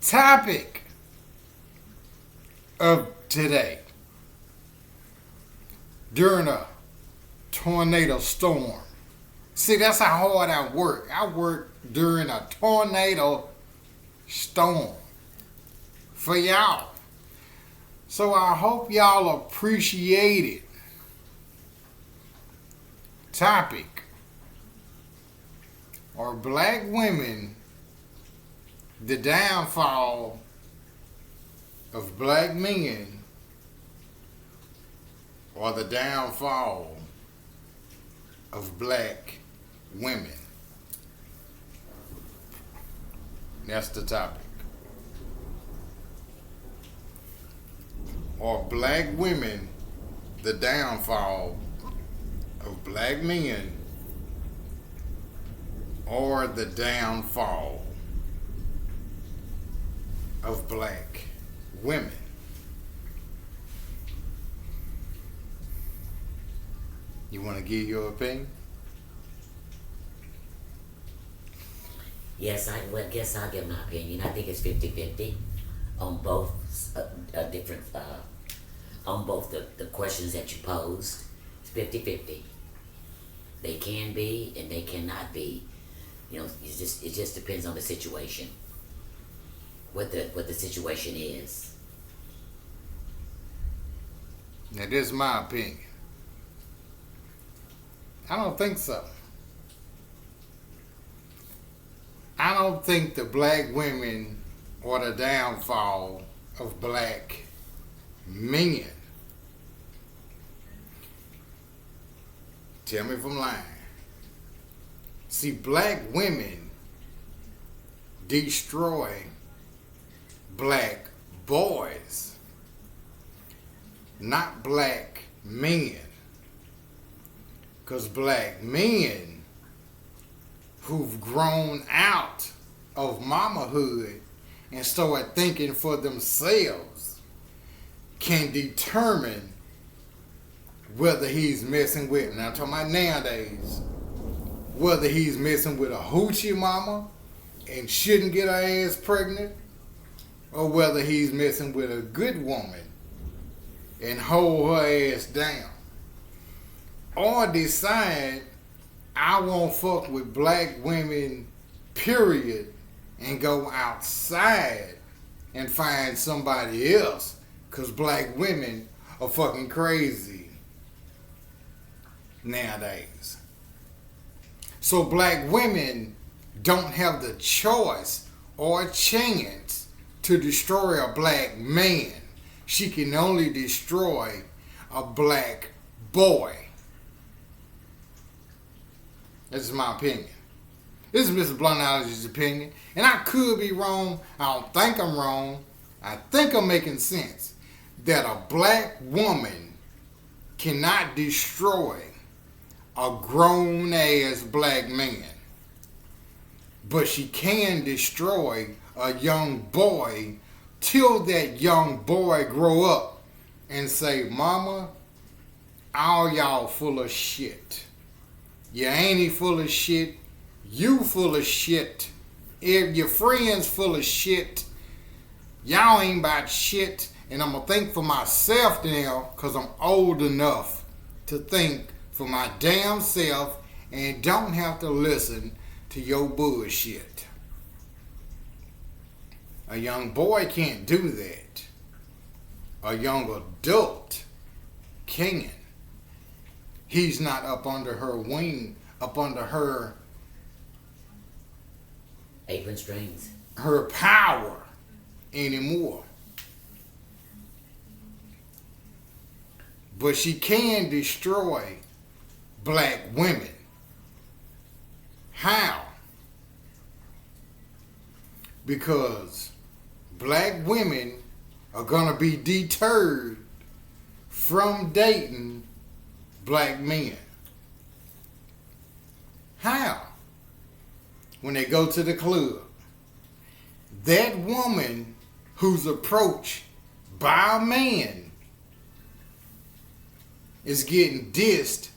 Topic of today. During a tornado storm. See, that's how hard I work. I work during a tornado storm for y'all. So I hope y'all appreciate it. Topic. Are black women the downfall of black men or the downfall of black women? That's the topic. Are black women the downfall of black men or the downfall of black women? You want to give your opinion? Yes, guess I'll give my opinion. I think it's 50-50 on both different, on both the questions that you posed. It's 50-50. They can be and they cannot be. You know, it just depends on the situation. What the situation is. Now, this is my opinion. I don't think so. I don't think the black women are the downfall of black men. Tell me if I'm lying. See, black women destroy black boys, not black men. Because black men who've grown out of mamahood and start thinking for themselves can determine whether he's messing with, and I'm talking about nowadays, whether he's messing with a hoochie mama and shouldn't get her ass pregnant, or whether he's messing with a good woman and hold her ass down. Or decide I won't fuck with black women, period, and go outside and find somebody else because black women are fucking crazy nowadays. So black women don't have the choice or chance to destroy a black man. She can only destroy a black boy. This is my opinion. This is Mr. Bluntology's opinion. And I could be wrong. I don't think I'm wrong. I think I'm making sense. That a black woman cannot destroy a grown-ass black man. But she can destroy a young boy till that young boy grow up and say, Mama, all y'all full of shit. Your auntie full of shit. You full of shit. If your friends full of shit, y'all ain't about shit. And I'm going to think for myself now because I'm old enough to think for my damn self and don't have to listen to your bullshit. A young boy can't do that. A young adult can. He's not up under her wing, up under her apron strings, her power anymore. But she can destroy black women. How? Because black women are going to be deterred from dating black men. How? When they go to the club, that woman who's approached by a man is getting dissed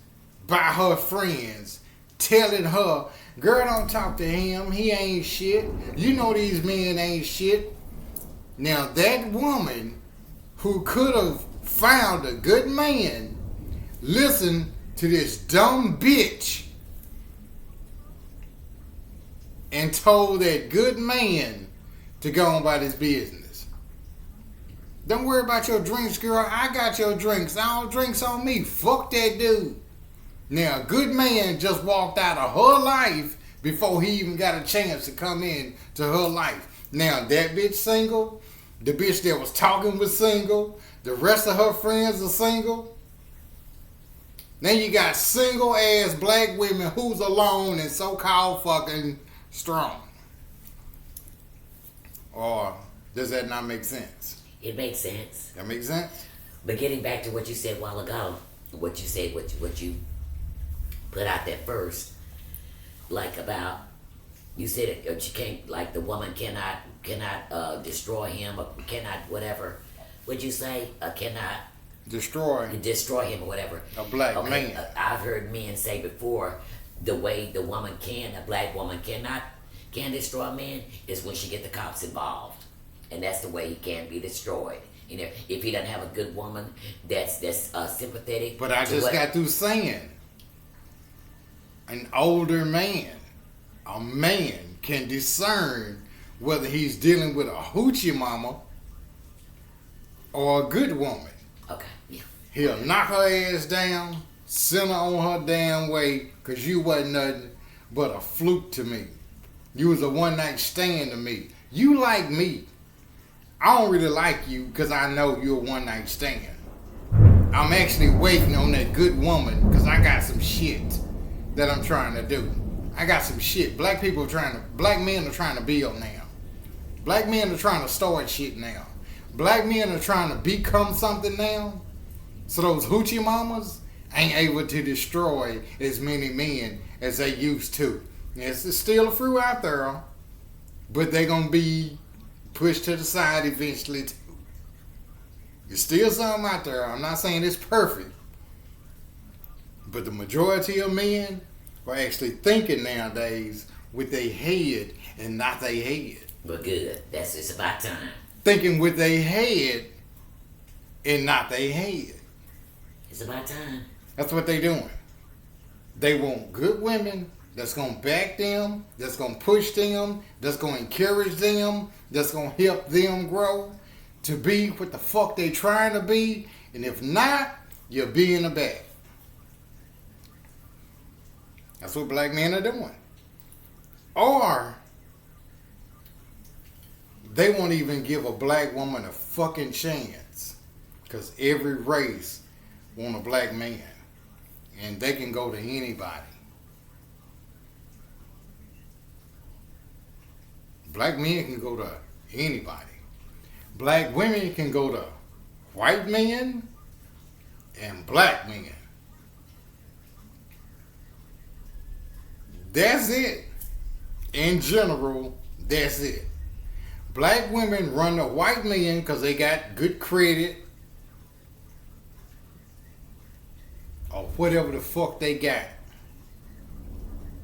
by her friends, telling her, girl, don't talk to him. He ain't shit. You know these men ain't shit. Now that woman who could have found a good man listened to this dumb bitch and told that good man to go on about his business. Don't worry about your drinks, girl. I got your drinks. All drinks on me. Fuck that dude. Now, a good man just walked out of her life before he even got a chance to come in to her life. Now, that bitch single. The bitch that was talking was single. The rest of her friends are single. Then you got single ass black women who's alone and so-called fucking strong. Or does that not make sense? It makes sense. That makes sense? But getting back to what you said a while ago, what you put out there first, like about, you said it, you can't, like the woman cannot destroy him or cannot whatever. What'd you say? Cannot Destroy him or whatever. a black man. I've heard men say before, the way a black woman can destroy a man is when she get the cops involved, and that's the way he can be destroyed. You know, if he doesn't have a good woman that's sympathetic. But I just got through saying, an older man, a man can discern whether he's dealing with a hoochie mama or a good woman. Okay, yeah. He'll knock her ass down, send her on her damn way, because you wasn't nothing but a fluke to me. You was a one-night stand to me. You like me. I don't really like you because I know you're a one-night stand. I'm actually waiting on that good woman because I got some shit that I'm trying to do. I got some shit. Black men are trying to build now. Black men are trying to start shit now. Black men are trying to become something now. So those hoochie mamas ain't able to destroy as many men as they used to. Yes, there's still a few out there, but they're going to be pushed to the side eventually too. There's still some out there. I'm not saying it's perfect, but the majority of men are actually thinking nowadays with their head and not their head. But good. It's about time. Thinking with their head and not their head. It's about time. That's what they doing. They want good women that's going to back them, that's going to push them, that's going to encourage them, that's going to help them grow to be what the fuck they trying to be. And if not, you'll be in the back. That's what black men are doing. Or they won't even give a black woman a fucking chance, because every race want a black man, and they can go to anybody. Black men can go to anybody. Black women can go to white men and black men. That's it. In general, that's it. Black women run to white men because they got good credit or whatever the fuck they got.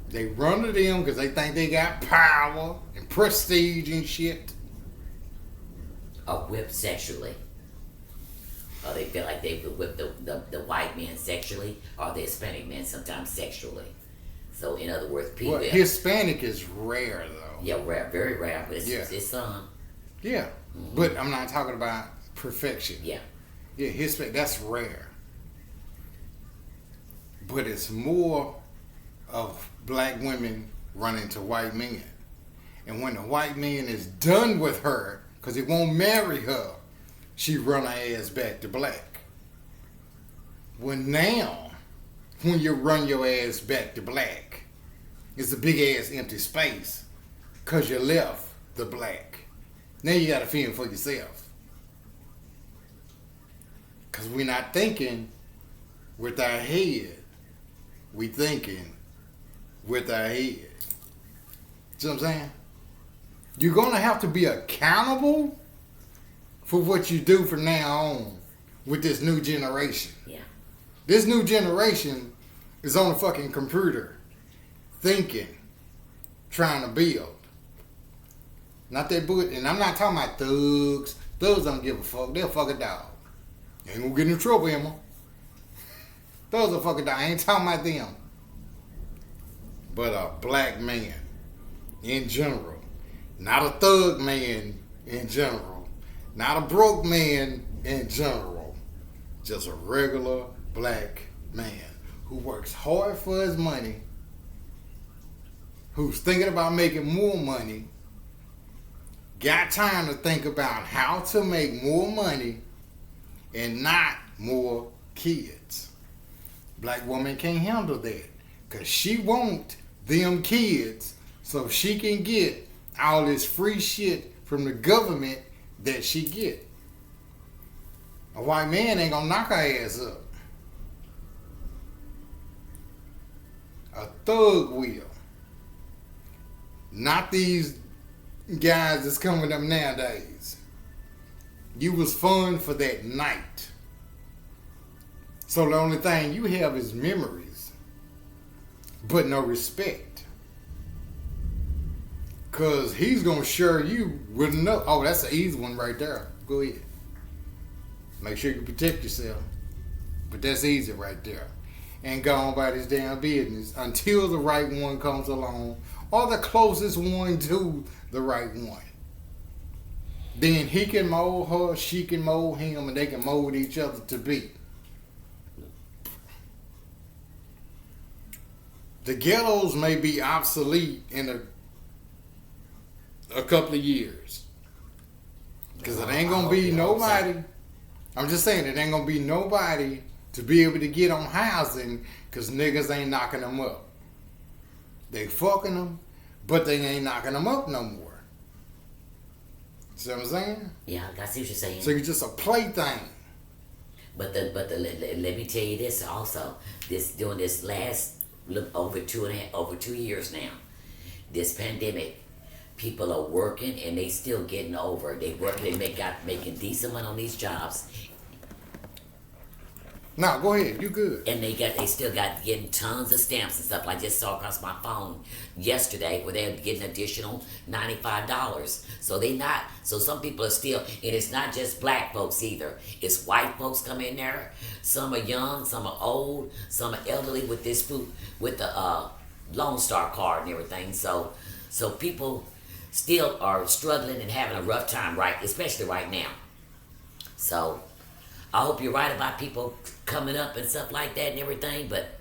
They run to them because they think they got power and prestige and shit. Or whipped sexually. Or they feel like they could whip the white man sexually, or the Hispanic man sometimes sexually. So in other words, people. Well, Hispanic is rare though. Yeah, rare, very rare, but it's some. Yeah, but I'm not talking about perfection. Yeah. Yeah, Hispanic, that's rare. But it's more of black women running to white men. And when the white man is done with her, because he won't marry her, she run her ass back to black. Well, now, when you run your ass back to black, it's a big ass empty space because you left the black. Now you got to fend for yourself. Because we're not thinking with our head. We thinking with our head. See what I'm saying? You're going to have to be accountable for what you do from now on with this new generation. Yeah. This new generation is on a fucking computer, thinking, trying to build. Not that bullshit. And I'm not talking about thugs. Thugs don't give a fuck. They'll fuck a dog. You ain't gonna get in trouble, Emma. Thugs will fuck a dog. I ain't talking about them. But a black man in general. Not a thug man in general. Not a broke man in general. Just a regular black man who works hard for his money, who's thinking about making more money, got time to think about how to make more money and not more kids. Black woman can't handle that because she want them kids so she can get all this free shit from the government that she get. A white man ain't gonna knock her ass up. A thug will. Not these guys that's coming up nowadays. You was fun for that night. So the only thing you have is memories, but no respect. Cause he's gonna share you with no. Oh, that's an easy one right there. Go ahead. Make sure you protect yourself. But that's easy right there. And go on by this damn business until the right one comes along, or the closest one to the right one. Then he can mold her, she can mold him, and they can mold each other to be. The ghettos may be obsolete in a couple of years. Because it ain't gonna be nobody. I'm just saying, it ain't gonna be nobody to be able to get on housing because niggas ain't knocking them up. They fucking them, but they ain't knocking them up no more. See what I'm saying? Yeah, I see what you're saying. So you're just a plaything. But let me tell you this also. During this last over 2 years now, this pandemic, people are working and they still getting over. They working, making decent money on these jobs. No, go ahead. You good. And they still got getting tons of stamps and stuff. I just saw across my phone yesterday where they're getting additional $95. So some people are still, and it's not just black folks either. It's white folks come in there. Some are young, some are old, some are elderly with this food, with the Lone Star card and everything. So people still are struggling and having a rough time, right? Especially right now. So I hope you're right about people coming up and stuff like that and everything, but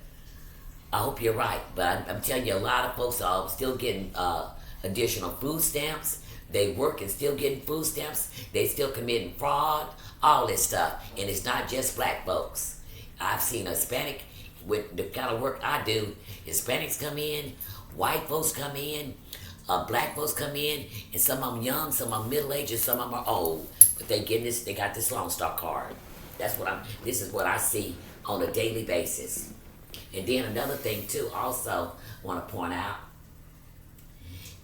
I hope you're right. But I'm telling you, a lot of folks are still getting additional food stamps. They work and still getting food stamps. They still committing fraud, all this stuff. And it's not just black folks. I've seen a Hispanic, with the kind of work I do, Hispanics come in, white folks come in, black folks come in, and some of them young, some of them middle-aged, and some of them are old. But they got this Lone Star card. This is what I see on a daily basis. And then another thing too, also want to point out,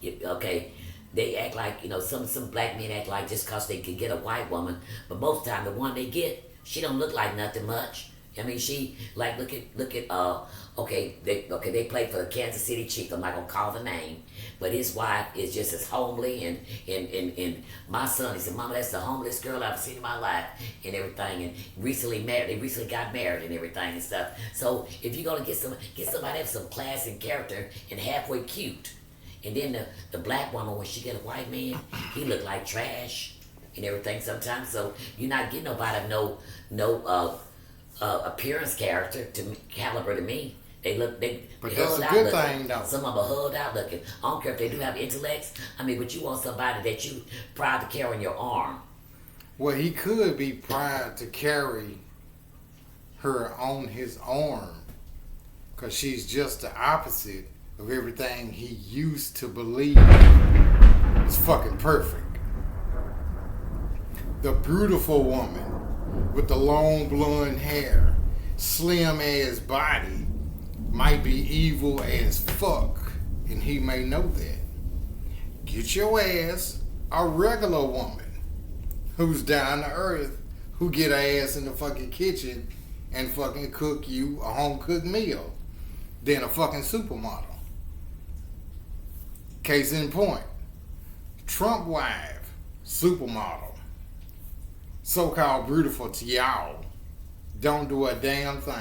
they act like, some black men act like just cause they can get a white woman, but most of the time the one they get, she don't look like nothing much. I mean, she, like, look at they play for the Kansas City Chiefs. I'm not gonna call the name, but his wife is just as homely, and my son, he said, "Mama, that's the homeliest girl I've seen in my life," and everything. And they recently got married and everything and stuff. So if you're gonna get somebody have some class and character and halfway cute, and then the black woman, when she get a white man, he look like trash and everything sometimes. So you're not getting nobody of no appearance character caliber to me. But that's a good thing, though. Some of them are hugged out looking. I don't care if they do have intellects. I mean, but you want somebody that you proud to carry on your arm. Well, he could be proud to carry her on his arm because she's just the opposite of everything he used to believe is fucking perfect. The beautiful woman with the long blonde hair, slim ass body, might be evil as fuck, and he may know that. Get your ass a regular woman who's down to earth, who get her ass in the fucking kitchen and fucking cook you a home cooked meal, than a fucking supermodel. Case in point, Trump wife, supermodel, so-called beautiful to y'all, don't do a damn thing.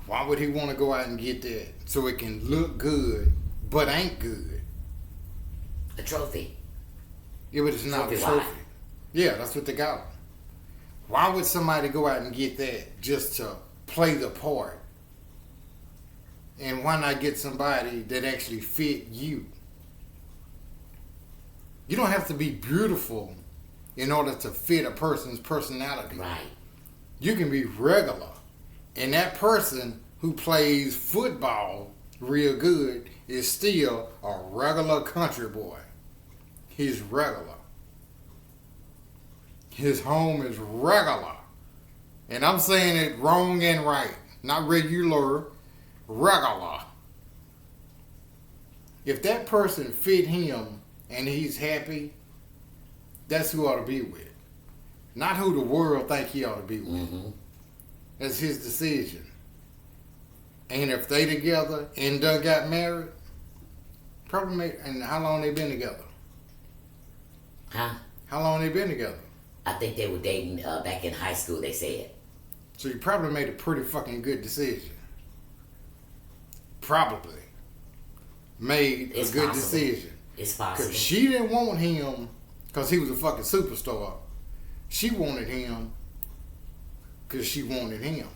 Why would he want to go out and get that so it can look good but ain't good? A trophy. Yeah, but it's not a Trophy trophy. wife. Yeah, that's what they got. Why would somebody go out and get that just to play the part? And why not get somebody that actually fit you? You don't have to be beautiful in order to fit a person's personality. Right. You can be regular. And that person who plays football real good is still a regular country boy. He's regular. His home is regular. And I'm saying it wrong and right. Not regular, regular. If that person fit him and he's happy, that's who ought to be with. Not who the world think he ought to be with. Mm-hmm. That's his decision. And if they together and done got married, and how long they been together? Huh? How long they been together? I think they were dating back in high school, they said. So you probably made a pretty fucking good decision. Probably. Made It's a good possible. decision. It's possible. Because she didn't want him because he was a fucking superstar. She wanted him because she wanted him.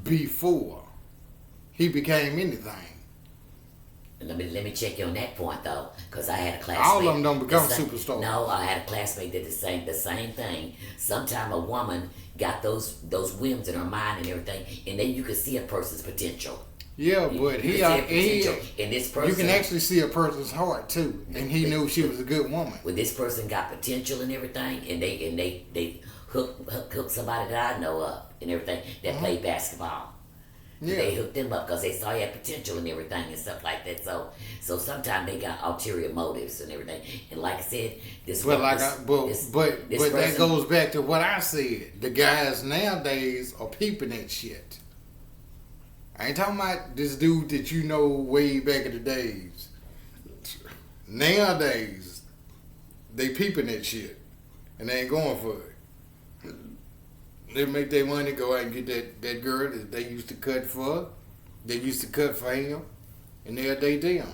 Before he became anything. Let me check you on that point though, because I had a classmate. All of them don't become the same- superstars. No, I had a classmate that did the same thing. Sometime a woman got those whims in her mind and everything, and then you could see a person's potential. Yeah, You but could see a he potential in this person. you can actually see a person's heart too, and he knew she was a good woman. When this person got potential and everything, and they hook somebody that I know up and everything that played basketball. Yeah. They hooked them up because they saw he had potential and everything and stuff like that. So sometimes they got ulterior motives and everything. And like I said, But this that person- goes back to what I said. The guys nowadays are peeping at shit. I ain't talking about this dude that you know way back in the days. Nowadays, they peeping at shit, and they ain't going for it. They make their money, go out and get that girl that they used to cut for. They used to cut for him, and they'll date them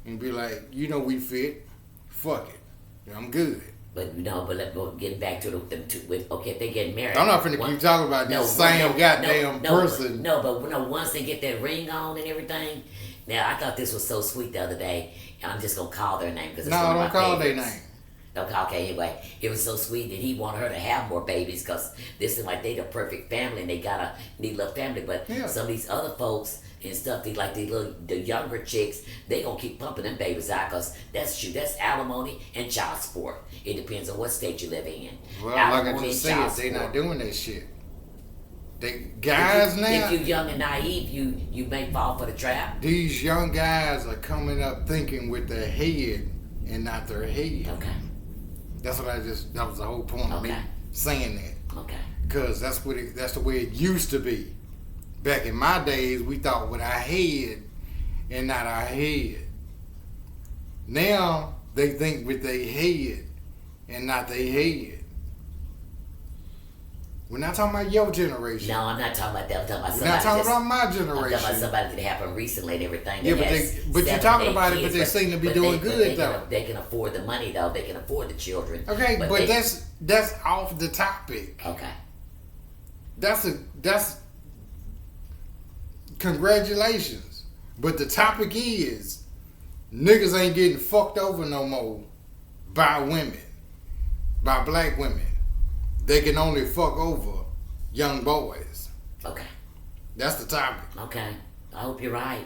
and be like, you know, we fit. Fuck it, I'm good. But getting back to okay, if they get married. I'm not finna keep talking about this same goddamn person. But once they get that ring on and everything. Now I thought this was so sweet the other day, and I'm just gonna call their name because No, don't call their name. Okay, anyway, it was so sweet that he wanted her to have more babies because this is like they the perfect family and they got a neat little family. But Yeah. some of these other folks and stuff, the younger chicks, they gonna keep pumping them babies out because that's alimony and child support. It depends on what state you live in. Well, like I Alimony just and said, child they not support. doing that shit. They guys now. If you young and naive, you may fall for the trap. These young guys are coming up thinking with their head and not their head. Okay. That was the whole point of me Okay. saying that. Okay. Because that's the way it used to be. Back in my days, we thought with our head and not our head. Now, they think with their head and not their head. We're not talking about your generation. No, I'm not talking about that. I'm talking about We're somebody. not talking about my I'm talking about generation. somebody that happened recently and everything. Yeah, that has but you're 7, talking 8 about it, but kids, they seem to be but doing but good, though. They can afford the money though. They can afford the children. Okay, but they- that's off the topic. okay. That's congratulations. But the topic is niggas ain't getting fucked over no more by women, by black women. They can only fuck over young boys. Okay. That's the topic. Okay. I hope you're right.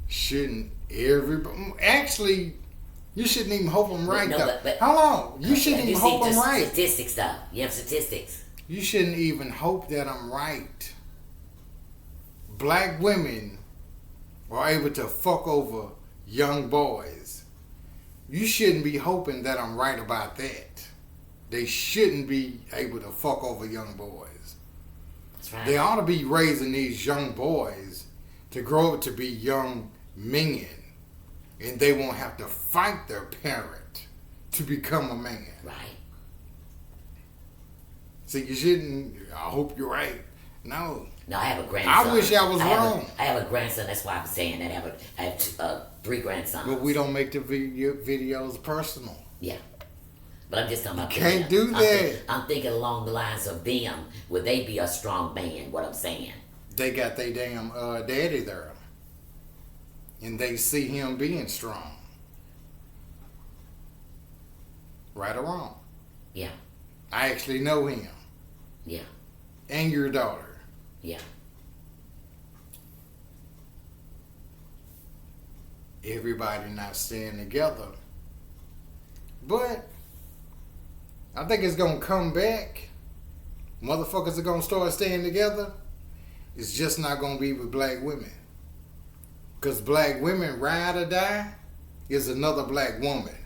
Shouldn't everybody? Actually, you shouldn't even hope I'm right No, though. but- How long? You shouldn't You even see, hope I'm just right. Statistics though. You have statistics. You shouldn't even hope that I'm right. Black women are able to fuck over young boys. You shouldn't be hoping that I'm right about that. They shouldn't be able to fuck over young boys. That's right. They ought to be raising these young boys to grow up to be young men, and they won't have to fight their parent to become a man. Right. See, you shouldn't. I hope you're right. No. No, I have a grandson. I wish I was wrong. I have a grandson. That's why I'm saying that. I have 3 grandsons. But we don't make the videos personal. Yeah. But I'm just talking about... Can't do that. I'm thinking along the lines of them. Would they be a strong man? What I'm saying. They got their damn daddy there. And they see him being strong. Right or wrong. Yeah. I actually know him. Yeah. And your daughter. Yeah. Everybody not staying together. But I think it's gonna come back. Motherfuckers are gonna start staying together. It's just not gonna be with black women. Cause black women ride or die is another black woman.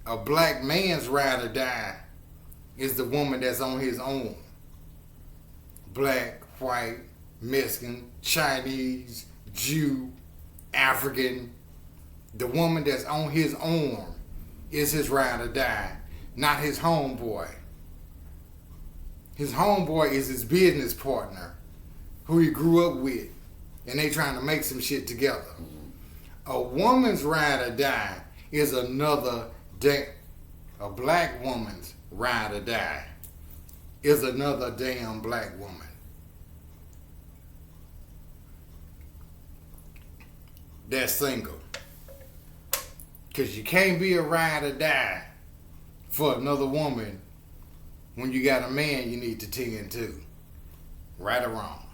A black man's ride or die is the woman that's on his own. Black, white, Mexican, Chinese, Jew, African. The woman that's on his arm is his ride or die, not his homeboy. His homeboy is his business partner who he grew up with, and they trying to make some shit together. A woman's ride or die is another day. A black woman's ride or die is another damn black woman. That's single. Because you can't be a ride or die for another woman when you got a man you need to tend to. Right or wrong?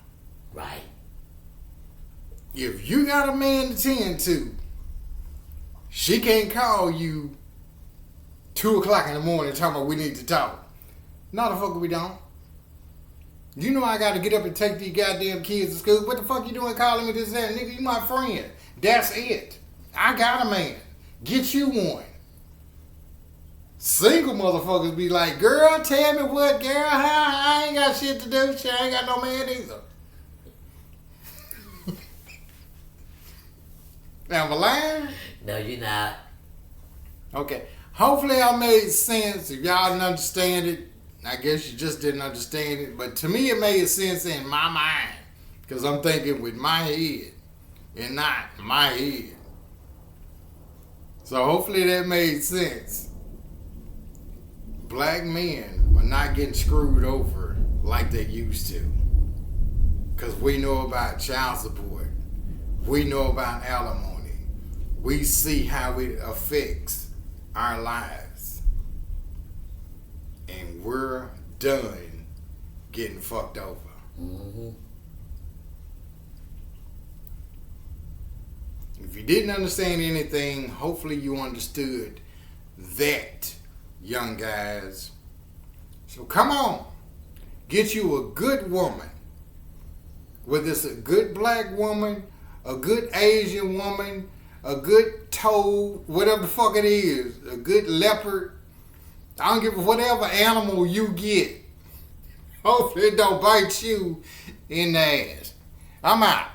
Right. If you got a man to tend to, she can't call you 2 o'clock in the morning talking about we need to talk. No, the fuck we don't. You know I gotta get up and take these goddamn kids to school. What the fuck you doing calling me this and that? Nigga, you my friend. That's it. I got a man. Get you one. Single motherfuckers be like, girl, tell me what, girl, I ain't got shit to do. Shit, I ain't got no man either. Am I lying? No, you're not. Okay. Hopefully I made sense. If y'all didn't understand it, I guess you just didn't understand it. But to me, it made sense in my mind. Because I'm thinking with my head and not my head. So hopefully that made sense. Black men are not getting screwed over like they used to. Because we know about child support. We know about alimony. We see how it affects our lives. And we're done getting fucked over. Mm-hmm. If you didn't understand anything, hopefully you understood that, young guys. So come on. Get you a good woman. Whether it's a good black woman, a good Asian woman, a good toad, whatever the fuck it is, a good leopard. I don't give a whatever animal you get. Hopefully it don't bite you in the ass. I'm out.